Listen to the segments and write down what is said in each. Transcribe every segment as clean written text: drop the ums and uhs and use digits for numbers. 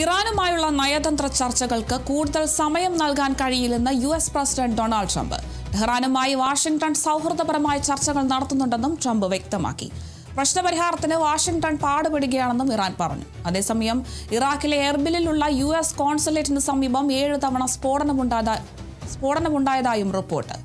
ഇറാനുമായുള്ള നയതന്ത്ര ചർച്ചകൾക്ക് കൂടുതൽ സമയം നൽകാൻ കഴിയില്ലെന്ന് US പ്രസിഡന്റ് ഡൊണാൾഡ് ട്രംപ്. ടെഹ്റാനുമായി വാഷിംഗ്ടൺ സൗഹൃദപരമായ ചർച്ചകൾ നടത്തുന്നുണ്ടെന്നും ട്രംപ് വ്യക്തമാക്കി. പ്രശ്നപരിഹാരത്തിന് വാഷിംഗ്ടൺ പാടുപെടുകയാണെന്നും ഇറാൻ പറഞ്ഞു. അതേസമയം ഇറാഖിലെ എർബിലിലുള്ള US കോൺസുലേറ്റിന് സമീപം 7 തവണ സ്ഫോടനമുണ്ടായതായും റിപ്പോർട്ട്.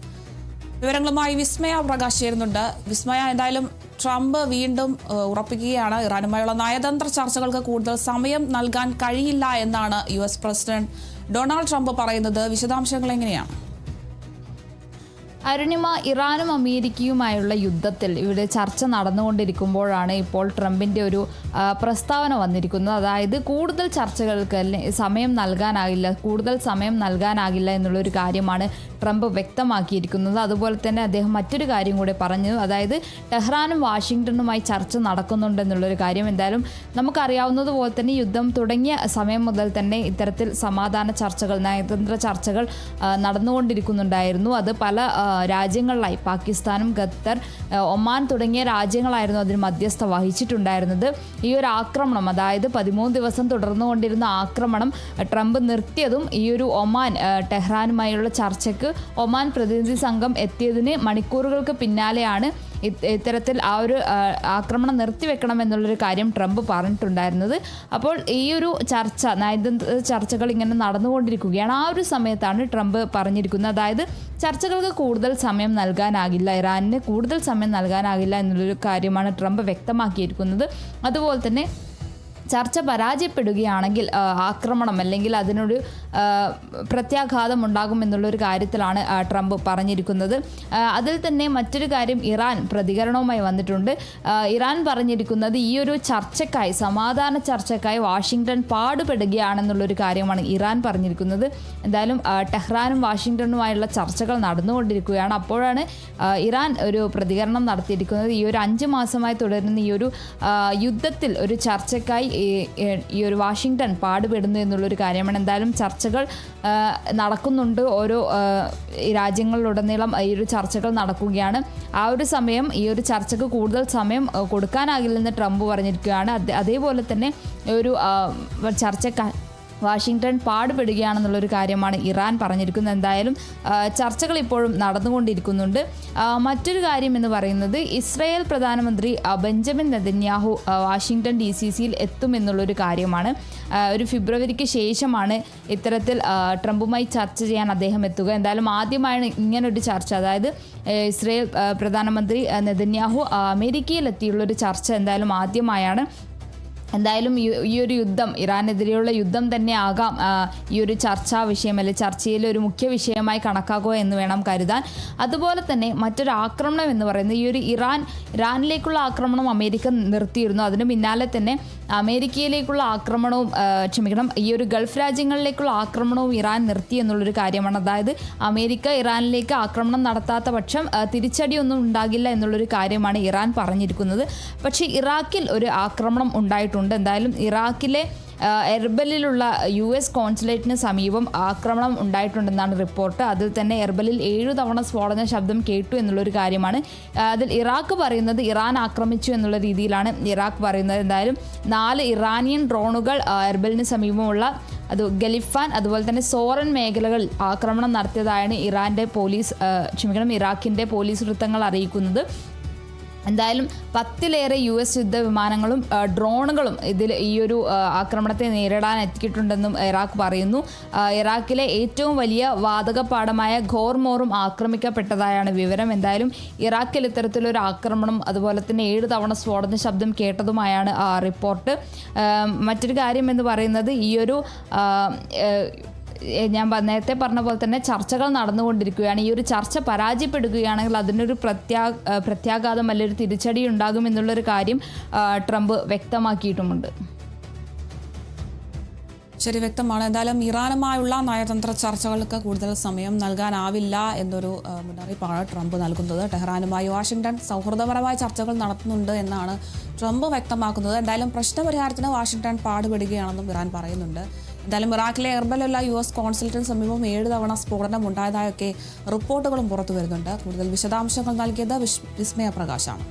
വിവരങ്ങളുമായി വിസ്മയ പ്രകാശ് ചേരുന്നുണ്ട്. വിസ്മയ, എന്തായാലും ട്രംപ് വീണ്ടും ഉറപ്പിക്കുകയാണ് ഇറാനുമായുള്ള നയതന്ത്ര ചർച്ചകൾക്ക് കൂടുതൽ സമയം നൽകാൻ കഴിയില്ല എന്നാണ് US പ്രസിഡന്റ് ഡൊണാൾഡ് ട്രംപ് പറയുന്നത്. വിശദാംശങ്ങൾ എങ്ങനെയാണ്? അരുണിമ, ഇറാനും അമേരിക്കയുമായുള്ള യുദ്ധത്തിൽ ഇവിടെ ചർച്ച നടന്നുകൊണ്ടിരിക്കുമ്പോഴാണ് ഇപ്പോൾ ട്രംപിൻ്റെ ഒരു പ്രസ്താവന വന്നിരിക്കുന്നത്. അതായത് കൂടുതൽ ചർച്ചകൾക്ക് സമയം നൽകാനാകില്ല എന്നുള്ളൊരു കാര്യമാണ് ട്രംപ് വ്യക്തമാക്കിയിരിക്കുന്നത്. അതുപോലെ തന്നെ അദ്ദേഹം മറ്റൊരു കാര്യം കൂടെ പറഞ്ഞു. അതായത് ടെഹ്റാനും വാഷിംഗ്ടണുമായി ചർച്ച നടക്കുന്നുണ്ടെന്നുള്ളൊരു കാര്യം. എന്തായാലും നമുക്കറിയാവുന്നതുപോലെ തന്നെ യുദ്ധം തുടങ്ങിയ സമയം മുതൽ തന്നെ ഇത്തരത്തിൽ സമാധാന ചർച്ചകൾ, നയതന്ത്ര ചർച്ചകൾ നടന്നുകൊണ്ടിരിക്കുന്നുണ്ടായിരുന്നു. അത് പല രാജ്യങ്ങളിലായി പാകിസ്ഥാനും ഖത്തർ, ഒമാൻ തുടങ്ങിയ രാജ്യങ്ങളായിരുന്നു അതിന് മധ്യസ്ഥ വഹിച്ചിട്ടുണ്ടായിരുന്നത്. ഈ ഒരു ആക്രമണം, അതായത് 13 ദിവസം തുടർന്നുകൊണ്ടിരുന്ന ആക്രമണം ട്രംപ് നിർത്തിയതും ഈ ഒരു ഒമാൻ ടെഹ്റാനുമായുള്ള ചർച്ചയ്ക്ക് ഒമാൻ പ്രതിനിധി സംഘം എത്തിയതിന് മണിക്കൂറുകൾക്ക് പിന്നാലെയാണ് ഇത്തരത്തിൽ ആ ഒരു ആക്രമണം നിർത്തിവെക്കണം എന്നുള്ളൊരു കാര്യം ട്രംപ് പറഞ്ഞിട്ടുണ്ടായിരുന്നത്. അപ്പോൾ ഈ ഒരു നയതന്ത്ര ചർച്ചകൾ ഇങ്ങനെ നടന്നുകൊണ്ടിരിക്കുകയാണ്. ആ ഒരു സമയത്താണ് ട്രംപ് പറഞ്ഞിരിക്കുന്നത്. അതായത് ചർച്ചകൾക്ക് കൂടുതൽ സമയം നൽകാനാകില്ല, ഇറാനിന് കൂടുതൽ സമയം നൽകാനാകില്ല എന്നുള്ളൊരു കാര്യമാണ് ട്രംപ് വ്യക്തമാക്കിയിരിക്കുന്നത്. അതുപോലെ തന്നെ ചർച്ച പരാജയപ്പെടുകയാണെങ്കിൽ ആക്രമണം അല്ലെങ്കിൽ അതിനൊരു പ്രത്യാഘാതം ഉണ്ടാകുമെന്നുള്ളൊരു കാര്യത്തിലാണ് ട്രംപ് പറഞ്ഞിരിക്കുന്നത്. അതിൽ തന്നെ മറ്റൊരു കാര്യം, ഇറാൻ പ്രതികരണവുമായി വന്നിട്ടുണ്ട്. ഇറാൻ പറഞ്ഞിരിക്കുന്നത് ഈ ഒരു ചർച്ചയ്ക്കായി, സമാധാന ചർച്ചയ്ക്കായി വാഷിംഗ്ടൺ പാടുപെടുകയാണെന്നുള്ളൊരു കാര്യമാണ് ഇറാൻ പറഞ്ഞിരിക്കുന്നത്. എന്തായാലും ടെഹ്റാനും വാഷിംഗ്ടണുമായുള്ള ചർച്ചകൾ നടന്നുകൊണ്ടിരിക്കുകയാണ്. അപ്പോഴാണ് ഇറാൻ ഒരു പ്രതികരണം നടത്തിയിരിക്കുന്നത്. ഈ ഒരു 5 മാസമായി തുടരുന്ന ഈ ഒരു യുദ്ധത്തിൽ ഒരു ചർച്ചയ്ക്കായി ഈ ഒരു വാഷിംഗ്ടൺ പാടുപെടുന്നു എന്നുള്ളൊരു കാര്യമാണ്. എന്തായാലും ചർച്ചകൾ നടക്കുന്നുണ്ട്. ഓരോ രാജ്യങ്ങളിലുടനീളം ഈ ഒരു ചർച്ചകൾ നടക്കുകയാണ്. ആ ഒരു സമയം, ഈ ഒരു ചർച്ചയ്ക്ക് കൂടുതൽ സമയം കൊടുക്കാനാകില്ലെന്ന് ട്രംപ് പറഞ്ഞിരിക്കുകയാണ്. അതേപോലെ തന്നെ ഒരു ചർച്ചയ്ക്ക് വാഷിംഗ്ടൺ പാടുപെടുകയാണെന്നുള്ളൊരു കാര്യമാണ് ഇറാൻ പറഞ്ഞിരിക്കുന്നത്. എന്തായാലും ചർച്ചകൾ ഇപ്പോഴും നടന്നുകൊണ്ടിരിക്കുന്നുണ്ട്. മറ്റൊരു കാര്യം എന്ന് പറയുന്നത്, ഇസ്രായേൽ പ്രധാനമന്ത്രി ബെഞ്ചമിൻ നെതന്യാഹു വാഷിംഗ്ടൺ DCCയിൽ എത്തുമെന്നുള്ളൊരു കാര്യമാണ്. ഒരു ഫെബ്രുവരിക്ക് ശേഷമാണ് ഇത്തരത്തിൽ ട്രംപുമായി ചർച്ച ചെയ്യാൻ അദ്ദേഹം എത്തുക. എന്തായാലും ആദ്യമായാണ് ഇങ്ങനൊരു ചർച്ച, അതായത് ഇസ്രായേൽ പ്രധാനമന്ത്രി നെതന്യാഹു അമേരിക്കയിലെത്തിയുള്ളൊരു ചർച്ച എന്തായാലും ആദ്യമായാണ്. എന്തായാലും ഈ ഒരു യുദ്ധം, ഇറാനെതിരെയുള്ള യുദ്ധം തന്നെ ആകാം ഈ ഒരു ചർച്ചാ വിഷയം, അല്ലെങ്കിൽ ചർച്ചയിലെ ഒരു മുഖ്യ വിഷയമായി കണക്കാക്കുക എന്ന് വേണം കരുതാൻ. അതുപോലെ തന്നെ മറ്റൊരു ആക്രമണം എന്ന് പറയുന്നത്, ഈ ഒരു ഇറാനിലേക്കുള്ള ആക്രമണം അമേരിക്ക നിർത്തിയിരുന്നു. അതിന് പിന്നാലെ തന്നെ അമേരിക്കയിലേക്കുള്ള ആക്രമണവും ഈ ഒരു ഗൾഫ് രാജ്യങ്ങളിലേക്കുള്ള ആക്രമണവും ഇറാൻ നിർത്തി എന്നുള്ളൊരു കാര്യമാണ്. അതായത് അമേരിക്ക ഇറാനിലേക്ക് ആക്രമണം നടത്താത്ത പക്ഷം തിരിച്ചടിയൊന്നും ഉണ്ടാകില്ല എന്നുള്ളൊരു കാര്യമാണ് ഇറാൻ പറഞ്ഞിരിക്കുന്നത്. പക്ഷേ ഇറാഖിൽ ഒരു ആക്രമണം ഉണ്ടായിട്ടുണ്ട്. എന്തായാലും ഇറാഖിലെ എർബലിലുള്ള US കോൺസുലേറ്റിന് സമീപം ആക്രമണം ഉണ്ടായിട്ടുണ്ടെന്നാണ് റിപ്പോർട്ട്. അതിൽ തന്നെ എർബലിൽ 7 തവണ സ്ഫോടന ശബ്ദം കേട്ടു എന്നുള്ളൊരു കാര്യമാണ്. അതിൽ ഇറാഖ് പറയുന്നത് ഇറാൻ ആക്രമിച്ചു എന്നുള്ള രീതിയിലാണ് ഇറാഖ് പറയുന്നത്. എന്തായാലും 4 ഇറാനിയൻ ഡ്രോണുകൾ എർബലിന് സമീപമുള്ള ഗലിഫാൻ, അതുപോലെ തന്നെ സോറൻ മേഖലകളിൽ ആക്രമണം നടത്തിയതായാണ് ഇറാഖിൻ്റെ പോലീസ് വൃത്തങ്ങൾ അറിയിക്കുന്നത്. എന്തായാലും 10ലേറെ US യുദ്ധവിമാനങ്ങളും ഡ്രോണുകളും ഈ ഒരു ആക്രമണത്തെ നേരിടാൻ എത്തിയിട്ടുണ്ടെന്നും ഇറാഖ് പറയുന്നു. ഇറാഖിലെ ഏറ്റവും വലിയ വാതകപ്പാടമായ ഖോർമോറും ആക്രമിക്കപ്പെട്ടതായാണ് വിവരം. എന്തായാലും ഇറാഖിൽ ഇത്തരത്തിലൊരു ആക്രമണം, അതുപോലെ തന്നെ 7 തവണ സ്ഫോടന ശബ്ദം കേട്ടതുമായാണ് റിപ്പോർട്ട്. മറ്റൊരു കാര്യം എന്ന് പറയുന്നത്, ഈ ഒരു ഞാൻ നേരത്തെ പറഞ്ഞ പോലെ തന്നെ ചർച്ചകൾ നടന്നുകൊണ്ടിരിക്കുകയാണ്. ഈ ഒരു ചർച്ച പരാജയപ്പെടുകയാണെങ്കിൽ അതിനൊരു പ്രത്യാഘാതം അല്ലെങ്കിൽ ഒരു തിരിച്ചടി ഉണ്ടാകുമെന്നുള്ളൊരു കാര്യം ട്രംപ് വ്യക്തമാക്കിയിട്ടുമുണ്ട്. ശരി, വ്യക്തമാണ്. എന്തായാലും ഇറാനുമായുള്ള നയതന്ത്ര ചർച്ചകൾക്ക് കൂടുതൽ സമയം നൽകാനാവില്ല എന്നൊരു മുന്നറിയിപ്പാണ് ട്രംപ് നൽകുന്നത്. ടെഹ്റാനുമായി വാഷിംഗ്ടൺ സൗഹൃദപരമായ ചർച്ചകൾ നടത്തുന്നുണ്ട് എന്നാണ് ട്രംപ് വ്യക്തമാക്കുന്നത്. എന്തായാലും പ്രശ്നപരിഹാരത്തിന് വാഷിംഗ്ടൺ പാടുപെടുകയാണെന്നും ഇറാൻ പറയുന്നുണ്ട്. എന്തായാലും ഇറാഖിലെ എർബലുള്ള US കോൺസുലേറ്റിന് സമീപം 7 തവണ സ്ഫോടനം ഉണ്ടായതായൊക്കെ റിപ്പോർട്ടുകളും പുറത്തു വരുന്നുണ്ട്. കൂടുതൽ വിശദാംശങ്ങൾ നൽകിയത് വിസ്മയ പ്രകാശാണ്.